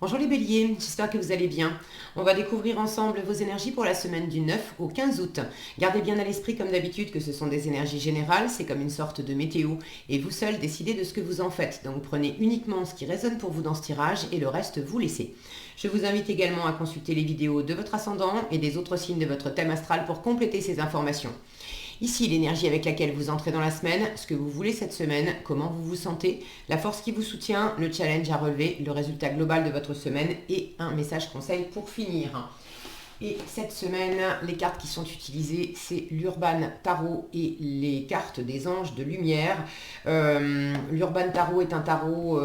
Bonjour les béliers, j'espère que vous allez bien. On va découvrir ensemble vos énergies pour la semaine du 9 au 15 août. Gardez bien à l'esprit comme d'habitude que ce sont des énergies générales, c'est comme une sorte de météo et vous seuls décidez de ce que vous en faites. Donc prenez uniquement ce qui résonne pour vous dans ce tirage et le reste vous laissez. Je vous invite également à consulter les vidéos de votre ascendant et des autres signes de votre thème astral pour compléter ces informations. Ici, l'énergie avec laquelle vous entrez dans la semaine, ce que vous voulez cette semaine, comment vous vous sentez, la force qui vous soutient, le challenge à relever, le résultat global de votre semaine et un message conseil pour finir. Et cette semaine, les cartes qui sont utilisées, c'est l'Urban Tarot et les cartes des anges de lumière. L'Urban Tarot est un tarot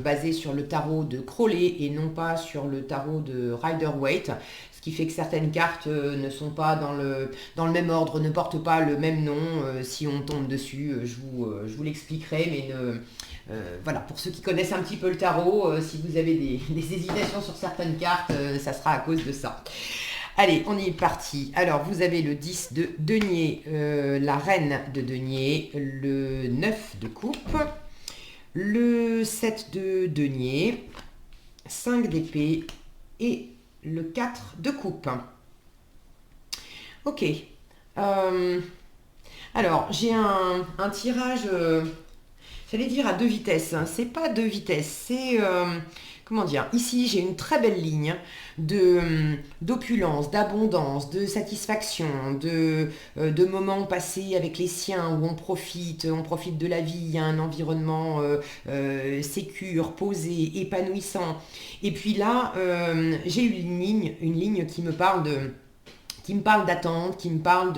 basé sur le tarot de Crowley et non pas sur le tarot de Rider-Waite. Ce qui fait que certaines cartes ne sont pas dans le même ordre, ne portent pas le même nom. Si on tombe dessus, je vous l'expliquerai, mais voilà, pour ceux qui connaissent un petit peu le tarot, si vous avez des hésitations sur certaines cartes, ça sera à cause de ça. Allez, on y est parti. Alors, vous avez le 10 de denier, la reine de denier, le 9 de coupe, le 7 de denier, 5 d'épée et le 4 de coupe. Ok. Alors, j'ai un tirage, j'allais dire à deux vitesses. C'est pas deux vitesses, c'est... comment dire, ici j'ai une très belle ligne d'opulence, d'abondance, de satisfaction, de moments passés avec les siens où on profite de la vie, il y a un environnement sécure, posé, épanouissant. Et puis là, j'ai une ligne qui me parle d'attente, qui me parle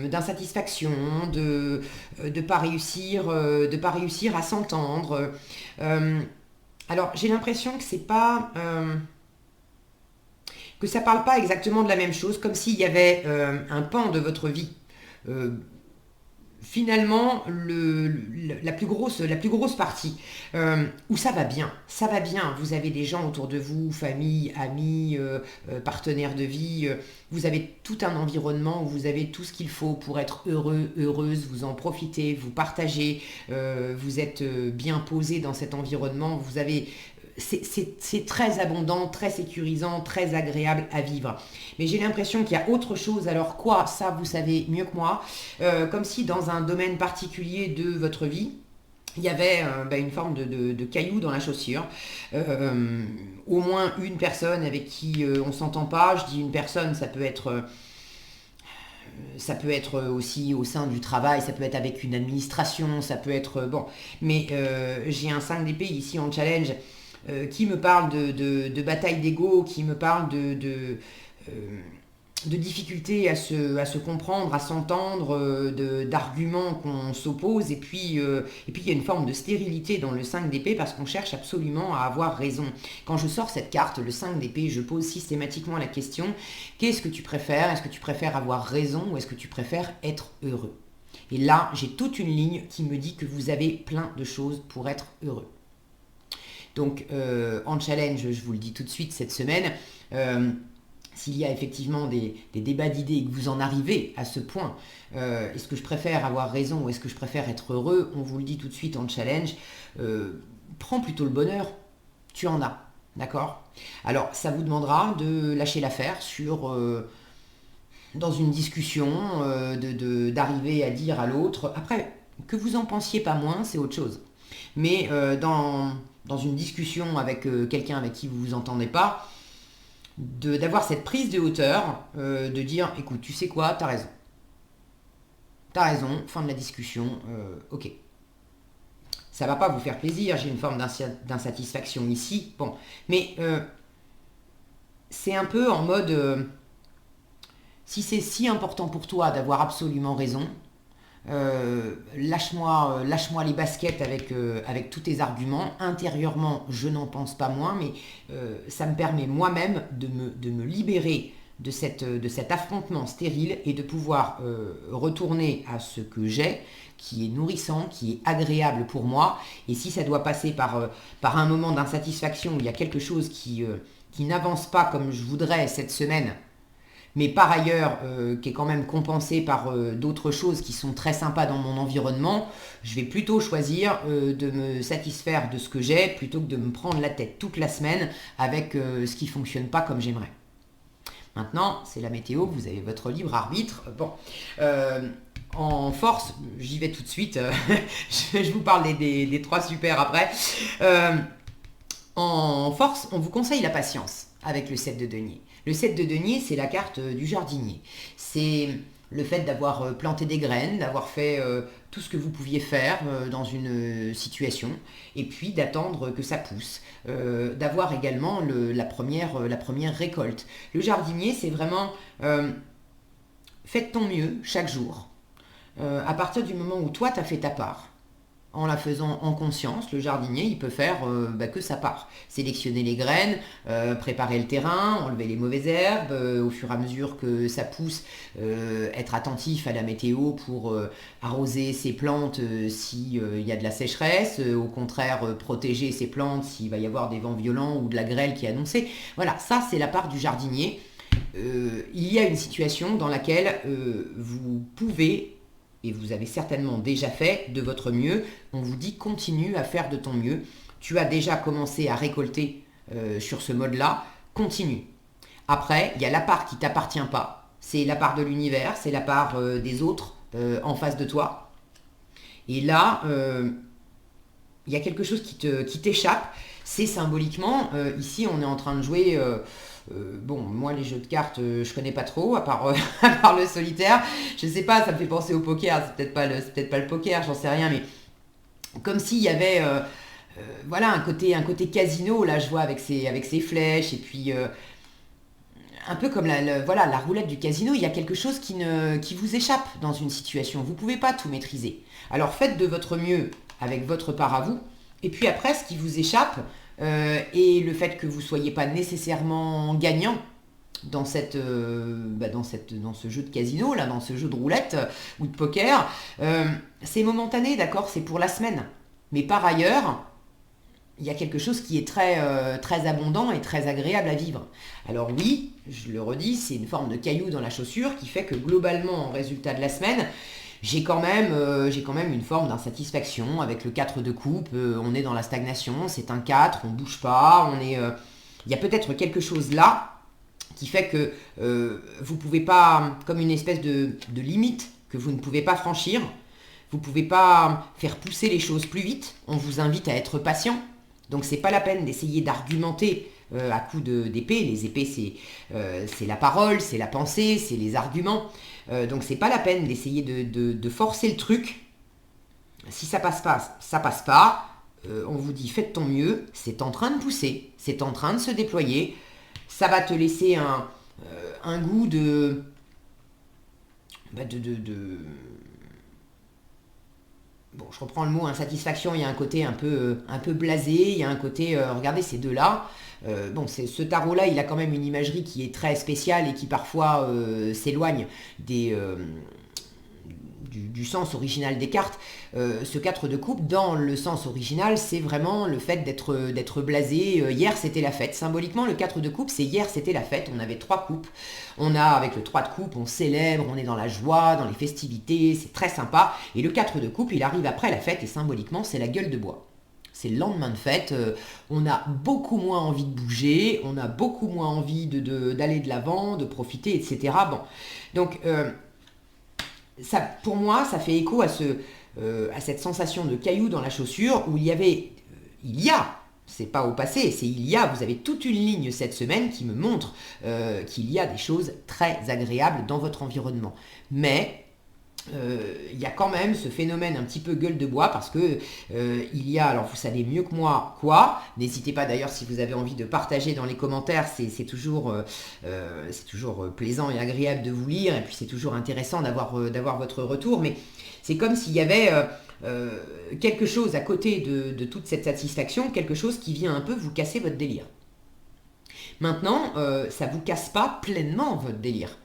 d'insatisfaction, de pas réussir, à s'entendre. Alors, j'ai l'impression que c'est pas que ça parle pas exactement de la même chose, comme s'il y avait un pan de votre vie. Euh, Finalement, la plus grosse partie, où ça va bien, vous avez des gens autour de vous, famille, amis, partenaires de vie, vous avez tout un environnement où vous avez tout ce qu'il faut pour être heureux, heureuse, vous en profitez, vous partagez, vous êtes bien posé dans cet environnement, vous avez c'est très abondant, très sécurisant, très agréable à vivre. Mais j'ai l'impression qu'il y a autre chose. Alors quoi? Ça, vous savez mieux que moi. Comme si dans un domaine particulier de votre vie, il y avait une forme de caillou dans la chaussure. Au moins une personne avec qui on ne s'entend pas. Je dis une personne, ça peut être aussi au sein du travail, ça peut être avec une administration, ça peut être... bon, mais j'ai un 5 d'épée ici en challenge qui me parle de bataille d'ego, qui me parle de difficultés à se comprendre, à s'entendre, d'arguments qu'on s'oppose, et puis il y a une forme de stérilité dans le 5 d'épée parce qu'on cherche absolument à avoir raison. Quand je sors cette carte, le 5 d'épée, je pose systématiquement la question, qu'est-ce que tu préfères? Est-ce que tu préfères avoir raison ou est-ce que tu préfères être heureux? Et là, j'ai toute une ligne qui me dit que vous avez plein de choses pour être heureux. Donc en challenge, je vous le dis tout de suite cette semaine, s'il y a effectivement des débats d'idées et que vous en arrivez à ce point, est-ce que je préfère avoir raison ou est-ce que je préfère être heureux? On vous le dit tout de suite en challenge, prends plutôt le bonheur, tu en as, d'accord? Alors ça vous demandera de lâcher l'affaire dans une discussion, d'arriver à dire à l'autre, après, que vous en pensiez pas moins, c'est autre chose. Mais dans une discussion avec quelqu'un avec qui vous ne vous entendez pas, d'avoir cette prise de hauteur, de dire, écoute, tu sais quoi, t'as raison. T'as raison, fin de la discussion, ok. Ça va pas vous faire plaisir, j'ai une forme d'insatisfaction ici, bon. Mais c'est un peu en mode, si c'est si important pour toi d'avoir absolument raison, lâche-moi les baskets avec tous tes arguments. Intérieurement, je n'en pense pas moins, mais ça me permet moi-même de me libérer de cet affrontement stérile et de pouvoir retourner à ce que j'ai, qui est nourrissant, qui est agréable pour moi. Et si ça doit passer par un moment d'insatisfaction où il y a quelque chose qui n'avance pas comme je voudrais cette semaine, mais par ailleurs qui est quand même compensé par d'autres choses qui sont très sympas dans mon environnement, je vais plutôt choisir de me satisfaire de ce que j'ai plutôt que de me prendre la tête toute la semaine avec ce qui ne fonctionne pas comme j'aimerais. Maintenant, c'est la météo, vous avez votre libre arbitre. Bon, en force, j'y vais tout de suite, je vous parle des 3 super après. En force, on vous conseille la patience avec le 7 de denier. Le 7 de denier, c'est la carte du jardinier. C'est le fait d'avoir planté des graines, d'avoir fait tout ce que vous pouviez faire dans une situation, et puis d'attendre que ça pousse, d'avoir également la première récolte. Le jardinier, c'est vraiment faites ton mieux chaque jour. À partir du moment où toi, tu as fait ta part, en la faisant en conscience, le jardinier, il peut faire que sa part. Sélectionner les graines, préparer le terrain, enlever les mauvaises herbes, au fur et à mesure que ça pousse, être attentif à la météo pour arroser ses plantes s'il y a de la sécheresse, au contraire protéger ses plantes s'il va y avoir des vents violents ou de la grêle qui est annoncée. Voilà, ça c'est la part du jardinier. Il y a une situation dans laquelle vous pouvez et vous avez certainement déjà fait de votre mieux. On vous dit continue à faire de ton mieux. Tu as déjà commencé à récolter sur ce mode-là, continue. Après, il y a la part qui ne t'appartient pas. C'est la part de l'univers, c'est la part des autres en face de toi. Et là, il y a quelque chose qui t'échappe. C'est symboliquement, ici on est en train de jouer... bon, moi les jeux de cartes, je connais pas trop, à part le solitaire. Je sais pas, ça me fait penser au poker. C'est peut-être pas le poker, j'en sais rien, mais comme s'il y avait, voilà, un côté casino. Là, je vois avec ses flèches et puis un peu comme voilà, la roulette du casino. Il y a quelque chose qui vous échappe dans une situation. Vous pouvez pas tout maîtriser. Alors faites de votre mieux avec votre part à vous. Et puis après, ce qui vous échappe. Et le fait que vous ne soyez pas nécessairement gagnant dans ce jeu de casino, là, dans ce jeu de roulette ou de poker, c'est momentané, d'accord, c'est pour la semaine. Mais par ailleurs, il y a quelque chose qui est très abondant et très agréable à vivre. Alors oui, je le redis, c'est une forme de caillou dans la chaussure qui fait que globalement, en résultat de la semaine, j'ai quand même une forme d'insatisfaction avec le 4 de coupe. On est dans la stagnation, c'est un 4, on bouge pas, il y a peut-être quelque chose là qui fait que vous pouvez pas, comme une espèce de limite que vous ne pouvez pas franchir, vous ne pouvez pas faire pousser les choses plus vite. On vous invite à être patient. Donc c'est pas la peine d'essayer d'argumenter à coups d'épée. Les épées, c'est la parole, c'est la pensée, c'est les arguments. Donc c'est pas la peine d'essayer de forcer le truc. Si ça passe pas, ça passe pas. On vous dit faites ton mieux. C'est en train de pousser, c'est en train de se déployer. Ça va te laisser un goût de bon, je reprends le mot insatisfaction, il y a un côté un peu blasé, il y a un côté, regardez ces deux-là, bon, ce tarot-là, il a quand même une imagerie qui est très spéciale et qui parfois s'éloigne du sens original des cartes. Ce 4 de coupe, dans le sens original, c'est vraiment le fait d'être blasé. Hier, c'était la fête. Symboliquement, le 4 de coupe, c'est hier, c'était la fête. On avait 3 coupes. Avec le 3 de coupe, on célèbre, on est dans la joie, dans les festivités, c'est très sympa. Et le 4 de coupe, il arrive après la fête et symboliquement, c'est la gueule de bois. C'est le lendemain de fête, on a beaucoup moins envie de bouger, on a beaucoup moins envie d'aller de l'avant, de profiter, etc. Bon, donc... ça, pour moi, ça fait écho à cette sensation de caillou dans la chaussure où il y a, c'est pas au passé, c'est vous avez toute une ligne cette semaine qui me montre qu'il y a des choses très agréables dans votre environnement. Mais il y a quand même ce phénomène un petit peu gueule de bois parce que alors vous savez mieux que moi quoi, n'hésitez pas d'ailleurs si vous avez envie de partager dans les commentaires, c'est toujours plaisant et agréable de vous lire et puis c'est toujours intéressant d'avoir votre retour, mais c'est comme s'il y avait quelque chose à côté de toute cette satisfaction, quelque chose qui vient un peu vous casser votre délire. Maintenant, ça ne vous casse pas pleinement votre délire.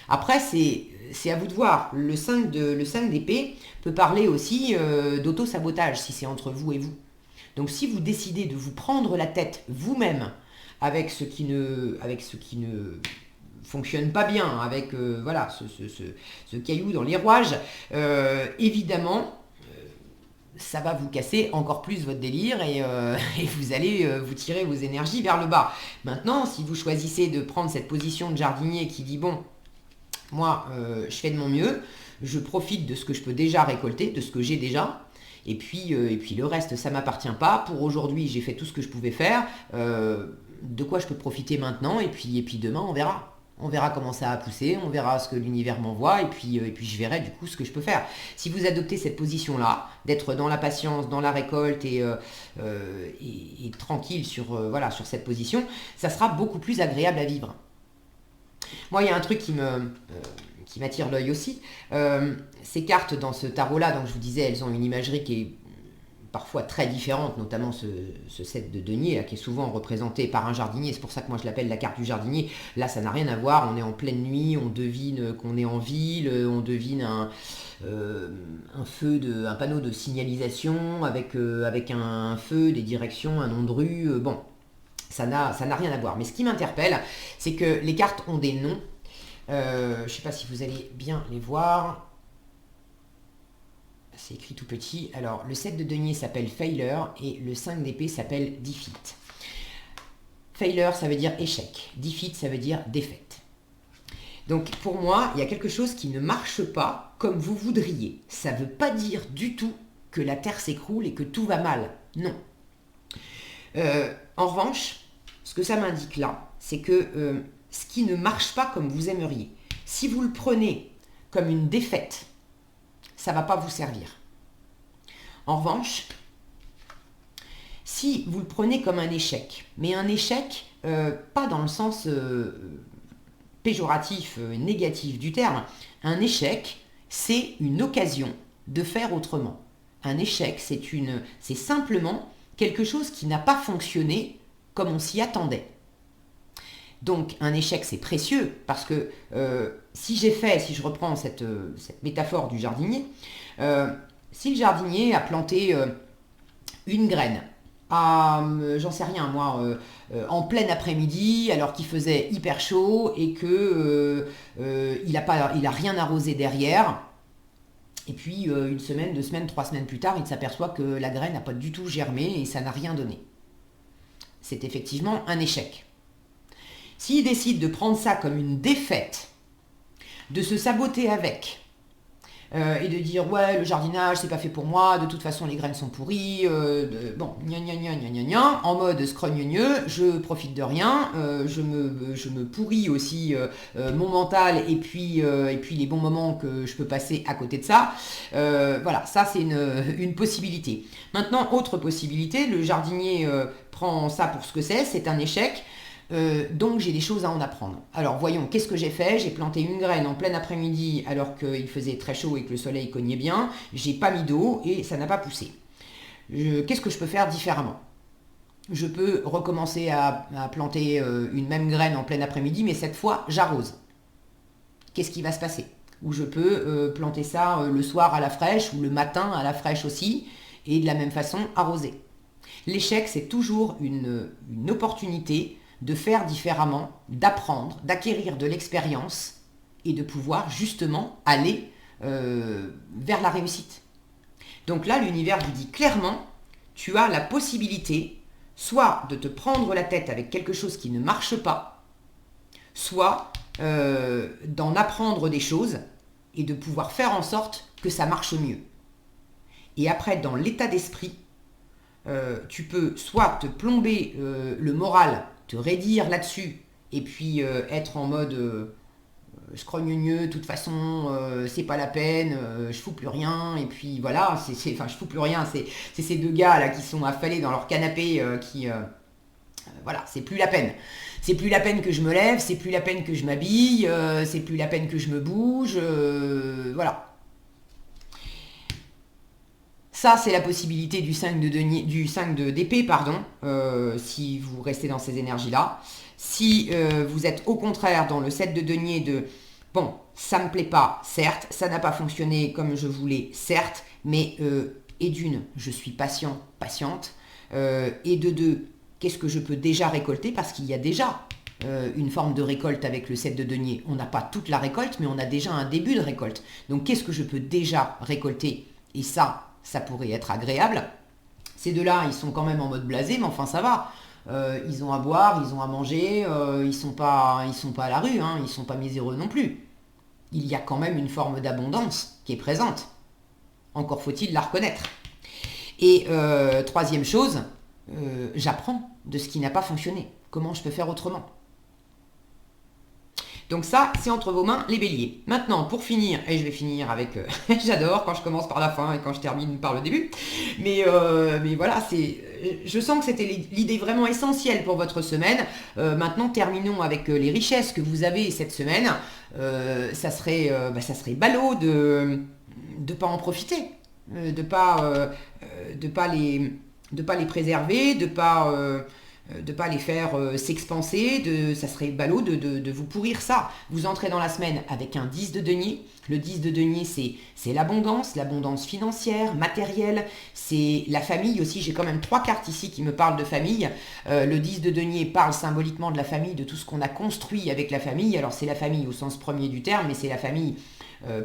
Après, c'est à vous de voir. Le 5 d'épée peut parler aussi d'auto-sabotage, si c'est entre vous et vous. Donc si vous décidez de vous prendre la tête vous-même avec ce qui ne fonctionne pas bien avec voilà, ce caillou dans les rouages, évidemment, ça va vous casser encore plus votre délire et vous allez vous tirer vos énergies vers le bas. Maintenant, si vous choisissez de prendre cette position de jardinier qui dit, bon, moi, je fais de mon mieux, je profite de ce que je peux déjà récolter, de ce que j'ai déjà, et puis le reste, ça ne m'appartient pas. Pour aujourd'hui, j'ai fait tout ce que je pouvais faire. De quoi je peux profiter maintenant, et puis demain, on verra. On verra comment ça a poussé, on verra ce que l'univers m'envoie, et puis je verrai du coup ce que je peux faire. Si vous adoptez cette position-là, d'être dans la patience, dans la récolte et tranquille sur, voilà, sur cette position, ça sera beaucoup plus agréable à vivre. Moi, il y a un truc qui m'attire l'œil aussi. Ces cartes dans ce tarot-là, donc je vous disais, elles ont une imagerie qui est parfois très différente, notamment ce set de denier là, qui est souvent représenté par un jardinier. C'est pour ça que moi je l'appelle la carte du jardinier. Là, ça n'a rien à voir. On est en pleine nuit, on devine qu'on est en ville, on devine un panneau de signalisation avec un feu, des directions, un nom de rue. Bon, ça n'a rien à voir. Mais ce qui m'interpelle, c'est que les cartes ont des noms. Je ne sais pas si vous allez bien les voir. C'est écrit tout petit. Alors, le 7 de denier s'appelle Failure et le 5 d'épée s'appelle Defeat. Failure, ça veut dire échec. Defeat, ça veut dire défaite. Donc, pour moi, il y a quelque chose qui ne marche pas comme vous voudriez. Ça ne veut pas dire du tout que la terre s'écroule et que tout va mal. Non. En revanche, ce que ça m'indique là, c'est que ce qui ne marche pas comme vous aimeriez, si vous le prenez comme une défaite, ça ne va pas vous servir. En revanche, si vous le prenez comme un échec, mais un échec, pas dans le sens péjoratif, négatif du terme, un échec, c'est une occasion de faire autrement. Un échec, c'est simplement quelque chose qui n'a pas fonctionné comme on s'y attendait. Donc un échec, c'est précieux parce que si je reprends cette métaphore du jardinier, si le jardinier a planté une graine, j'en sais rien moi, en plein après-midi, alors qu'il faisait hyper chaud et que il a rien arrosé derrière, et puis une semaine, 2 semaines, 3 semaines plus tard, il s'aperçoit que la graine n'a pas du tout germé et ça n'a rien donné. C'est effectivement un échec. S'il décide de prendre ça comme une défaite, de se saboter avec, et de dire ouais, le jardinage c'est pas fait pour moi, de toute façon les graines sont pourries, bon, gna gna gna gna gna gna, en mode scrogneux, je profite de rien, je me pourris aussi mon mental et puis les bons moments que je peux passer à côté de ça. Voilà, ça c'est une possibilité. Maintenant, autre possibilité, le jardinier prend ça pour ce que c'est un échec. Donc j'ai des choses à en apprendre. Alors voyons, qu'est-ce que j'ai fait? J'ai planté une graine en plein après-midi alors qu'il faisait très chaud et que le soleil cognait bien. J'ai pas mis d'eau et ça n'a pas poussé. Qu'est-ce que je peux faire différemment? Je peux recommencer à planter une même graine en plein après-midi, mais cette fois j'arrose. Qu'est-ce qui va se passer? Ou je peux planter ça le soir à la fraîche ou le matin à la fraîche aussi, et de la même façon arroser. L'échec, c'est toujours une opportunité de faire différemment, d'apprendre, d'acquérir de l'expérience et de pouvoir justement aller vers la réussite. Donc là, l'univers vous dit clairement, tu as la possibilité soit de te prendre la tête avec quelque chose qui ne marche pas, soit d'en apprendre des choses et de pouvoir faire en sorte que ça marche mieux. Et après, dans l'état d'esprit, tu peux soit te plomber le moral, te raidir là-dessus, et puis être en mode scrogneux, de toute façon, c'est pas la peine, je fous plus rien, et puis voilà, enfin je fous plus rien, c'est ces deux gars là qui sont affalés dans leur canapé, voilà, c'est plus la peine. C'est plus la peine que je me lève, c'est plus la peine que je m'habille, c'est plus la peine que je me bouge, voilà. Ça, c'est la possibilité du 5 d'épée, si vous restez dans ces énergies-là. Si vous êtes au contraire dans le 7 de denier de « bon, ça me plaît pas, certes, ça n'a pas fonctionné comme je voulais, certes, mais et d'une, je suis patiente, et de deux, qu'est-ce que je peux déjà récolter parce qu'il y a déjà une forme de récolte avec le 7 de denier. On n'a pas toute la récolte, mais on a déjà un début de récolte. Donc qu'est-ce que je peux déjà récolter? Et ça pourrait être agréable. Ces deux-là, ils sont quand même en mode blasé, mais enfin ça va. Ils ont à boire, ils ont à manger, ils sont pas à la rue, hein, ils sont pas miséreux non plus. Il y a quand même une forme d'abondance qui est présente. Encore faut-il la reconnaître. Et troisième chose, j'apprends de ce qui n'a pas fonctionné. Comment je peux faire autrement? Donc ça, c'est entre vos mains, les béliers. Maintenant, pour finir, et je vais finir avec... j'adore quand je commence par la fin et quand je termine par le début. Mais voilà, je sens que c'était l'idée vraiment essentielle pour votre semaine. Maintenant, terminons avec les richesses que vous avez cette semaine. Ça serait ballot de ne pas en profiter, de pas les préserver, de pas les faire s'expanser, ça serait ballot de vous pourrir ça. Vous entrez dans la semaine avec un 10 de denier. Le 10 de denier, c'est l'abondance financière, matérielle, c'est la famille aussi. J'ai quand même 3 cartes ici qui me parlent de famille. Le 10 de denier parle symboliquement de la famille, de tout ce qu'on a construit avec la famille. Alors c'est la famille au sens premier du terme, mais c'est la famille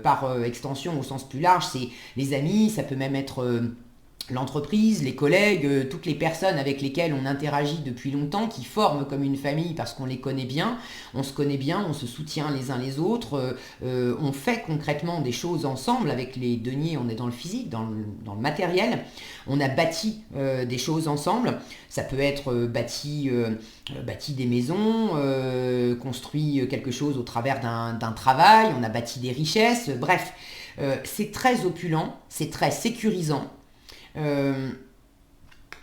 par extension au sens plus large. C'est les amis, ça peut même être... l'entreprise, les collègues, toutes les personnes avec lesquelles on interagit depuis longtemps, qui forment comme une famille parce qu'on les connaît bien, on se connaît bien, on se soutient les uns les autres, on fait concrètement des choses ensemble. Avec les deniers, on est dans le physique, dans le matériel, on a bâti des choses ensemble. Ça peut être bâti des maisons, construit quelque chose au travers d'un travail, on a bâti des richesses, bref, c'est très opulent, c'est très sécurisant.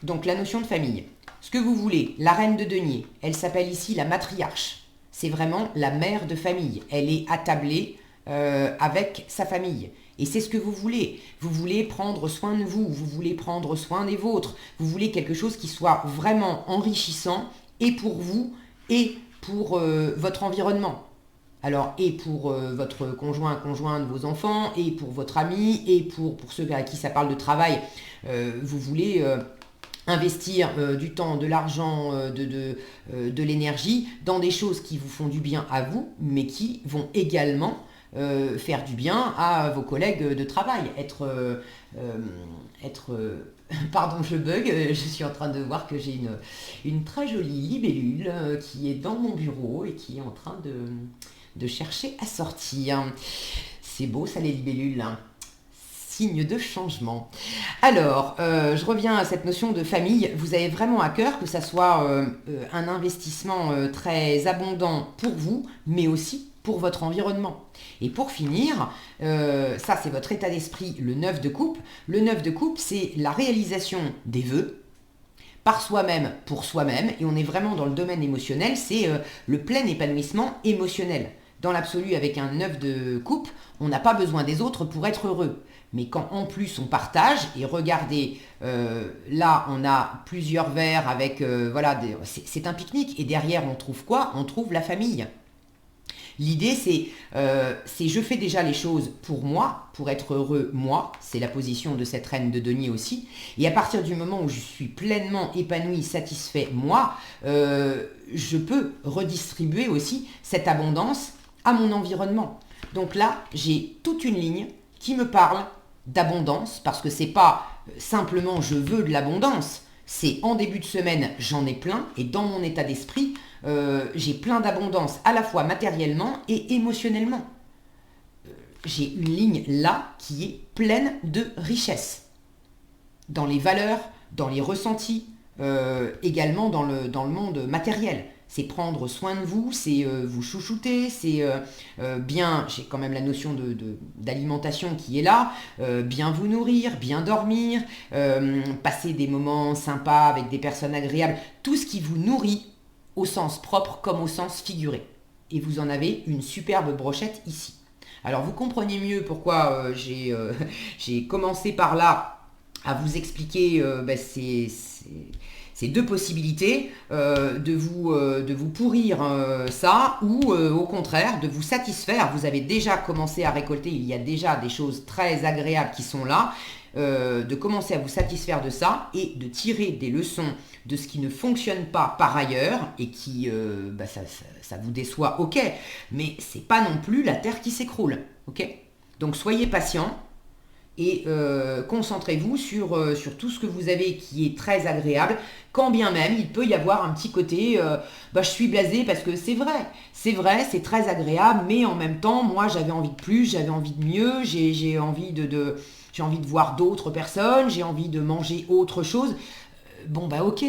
Donc la notion de famille, ce que vous voulez, la reine de denier, elle s'appelle ici la matriarche, c'est vraiment la mère de famille, elle est attablée avec sa famille, et c'est ce que vous voulez prendre soin de vous, vous voulez prendre soin des vôtres, vous voulez quelque chose qui soit vraiment enrichissant, et pour vous, et pour votre environnement. Alors, et pour votre conjointe, vos enfants, et pour votre ami, et pour ceux à qui ça parle de travail, vous voulez investir du temps, de l'argent, de l'énergie dans des choses qui vous font du bien à vous, mais qui vont également faire du bien à vos collègues de travail. Pardon, je bug, je suis en train de voir que j'ai une très jolie libellule qui est dans mon bureau et qui est en train de chercher à sortir. C'est beau ça, les libellules, hein. Signe de changement. Alors, je reviens à cette notion de famille. Vous avez vraiment à cœur que ça soit un investissement très abondant pour vous, mais aussi pour votre environnement. Et pour finir, ça c'est votre état d'esprit, le 9 de coupe. Le 9 de coupe, c'est la réalisation des vœux, par soi-même, pour soi-même, et on est vraiment dans le domaine émotionnel, c'est le plein épanouissement émotionnel. Dans l'absolu, avec un 9 de coupe, on n'a pas besoin des autres pour être heureux. Mais quand en plus on partage, et regardez, là on a plusieurs verres avec, c'est un pique-nique, et derrière on trouve quoi? On trouve la famille. L'idée c'est je fais déjà les choses pour moi, pour être heureux moi, c'est la position de cette reine de denier aussi, et à partir du moment où je suis pleinement épanoui, satisfait moi, je peux redistribuer aussi cette abondance à mon environnement. Donc là, j'ai toute une ligne qui me parle d'abondance, parce que c'est pas simplement je veux de l'abondance, c'est en début de semaine j'en ai plein, et dans mon état d'esprit, j'ai plein d'abondance à la fois matériellement et émotionnellement. J'ai une ligne là qui est pleine de richesse, dans les valeurs, dans les ressentis, également dans le monde matériel. C'est prendre soin de vous, c'est vous chouchouter, c'est bien, j'ai quand même la notion d'alimentation qui est là, bien vous nourrir, bien dormir, passer des moments sympas avec des personnes agréables, tout ce qui vous nourrit au sens propre comme au sens figuré. Et vous en avez une superbe brochette ici. Alors vous comprenez mieux pourquoi j'ai commencé par là à vous expliquer ces deux possibilités, de vous pourrir ça, ou au contraire de vous satisfaire. Vous avez déjà commencé à récolter, il y a déjà des choses très agréables qui sont là. de commencer à vous satisfaire de ça et de tirer des leçons de ce qui ne fonctionne pas par ailleurs et qui, ça vous déçoit, ok, mais c'est pas non plus la terre qui s'écroule, ok. Donc soyez patient et concentrez-vous sur tout ce que vous avez qui est très agréable, quand bien même il peut y avoir un petit côté je suis blasé parce que c'est vrai, c'est très agréable, mais en même temps, moi j'avais envie de plus, j'avais envie de mieux, j'ai envie j'ai envie de voir d'autres personnes, j'ai envie de manger autre chose. Ok,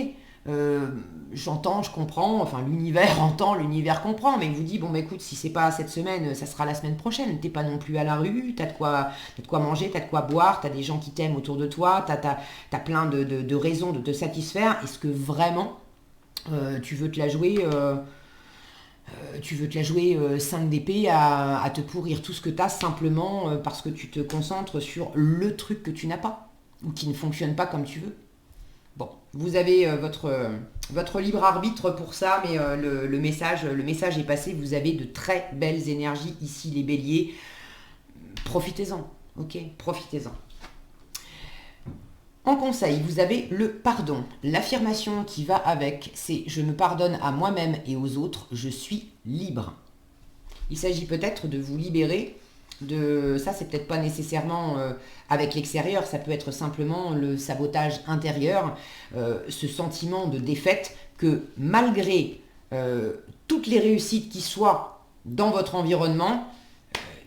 j'entends, je comprends, enfin l'univers entend, l'univers comprend, mais il vous dit, écoute, si c'est pas cette semaine, ça sera la semaine prochaine, t'es pas non plus à la rue, t'as de quoi manger, t'as de quoi boire, t'as des gens qui t'aiment autour de toi, t'as plein de raisons de te satisfaire. Est-ce que vraiment tu veux te la jouer 5 d'épée à te pourrir tout ce que t'as simplement parce que tu te concentres sur le truc que tu n'as pas ou qui ne fonctionne pas comme tu veux? Bon, vous avez votre libre arbitre pour ça, mais le message est passé. Vous avez de très belles énergies ici, les béliers. Profitez-en, ok? Profitez-en. En conseil, vous avez le pardon. L'affirmation qui va avec, c'est « Je me pardonne à moi-même et aux autres, je suis libre ». Il s'agit peut-être de vous libérer de ça, c'est peut-être pas nécessairement avec l'extérieur, ça peut être simplement le sabotage intérieur, ce sentiment de défaite que malgré toutes les réussites qui soient dans votre environnement,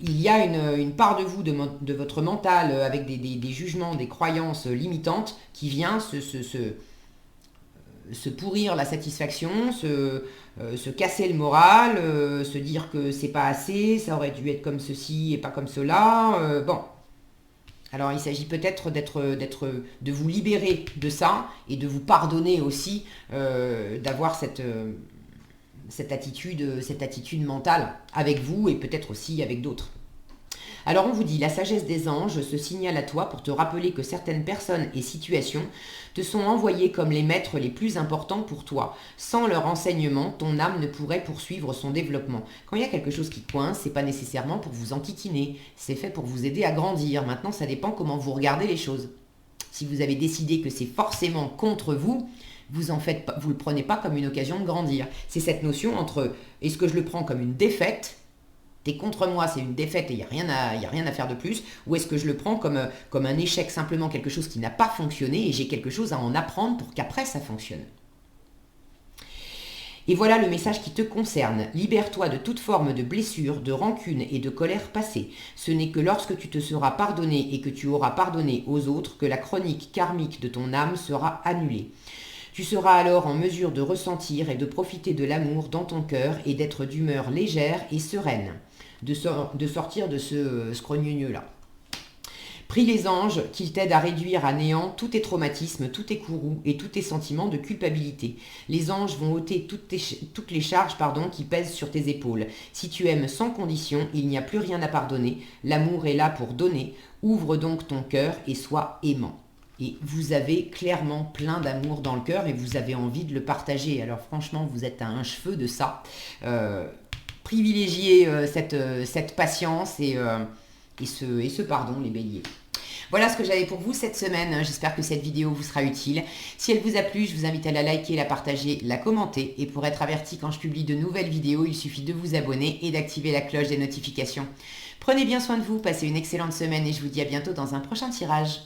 il y a une part de vous, de votre mental, avec des jugements, des croyances limitantes qui vient se pourrir la satisfaction, se casser le moral, se dire que c'est pas assez, ça aurait dû être comme ceci et pas comme cela. Alors il s'agit peut-être de vous libérer de ça et de vous pardonner aussi d'avoir cette attitude mentale avec vous et peut-être aussi avec d'autres. Alors on vous dit, la sagesse des anges se signale à toi pour te rappeler que certaines personnes et situations te sont envoyées comme les maîtres les plus importants pour toi. Sans leur enseignement, ton âme ne pourrait poursuivre son développement. Quand il y a quelque chose qui coince, c'est pas nécessairement pour vous enquiquiner, c'est fait pour vous aider à grandir. Maintenant, ça dépend comment vous regardez les choses. Si vous avez décidé que c'est forcément contre vous, vous le prenez pas comme une occasion de grandir. C'est cette notion entre, est-ce que je le prends comme une défaite? T'es contre moi, c'est une défaite et il n'y a rien à faire de plus, ou est-ce que je le prends comme un échec, simplement quelque chose qui n'a pas fonctionné et j'ai quelque chose à en apprendre pour qu'après ça fonctionne. Et voilà le message qui te concerne. Libère-toi de toute forme de blessure, de rancune et de colère passée. Ce n'est que lorsque tu te seras pardonné et que tu auras pardonné aux autres que la chronique karmique de ton âme sera annulée. Tu seras alors en mesure de ressentir et de profiter de l'amour dans ton cœur et d'être d'humeur légère et sereine, de sortir de ce scrogneux-là. Prie les anges qu'ils t'aident à réduire à néant tous tes traumatismes, tous tes courroux et tous tes sentiments de culpabilité. Les anges vont ôter toutes les charges qui pèsent sur tes épaules. Si tu aimes sans condition, il n'y a plus rien à pardonner. L'amour est là pour donner. Ouvre donc ton cœur et sois aimant. Et vous avez clairement plein d'amour dans le cœur et vous avez envie de le partager. Alors franchement, vous êtes à un cheveu de ça. Privilégiez cette patience et ce pardon, les béliers. Voilà ce que j'avais pour vous cette semaine. J'espère que cette vidéo vous sera utile. Si elle vous a plu, je vous invite à la liker, la partager, la commenter. Et pour être averti quand je publie de nouvelles vidéos, il suffit de vous abonner et d'activer la cloche des notifications. Prenez bien soin de vous, passez une excellente semaine et je vous dis à bientôt dans un prochain tirage.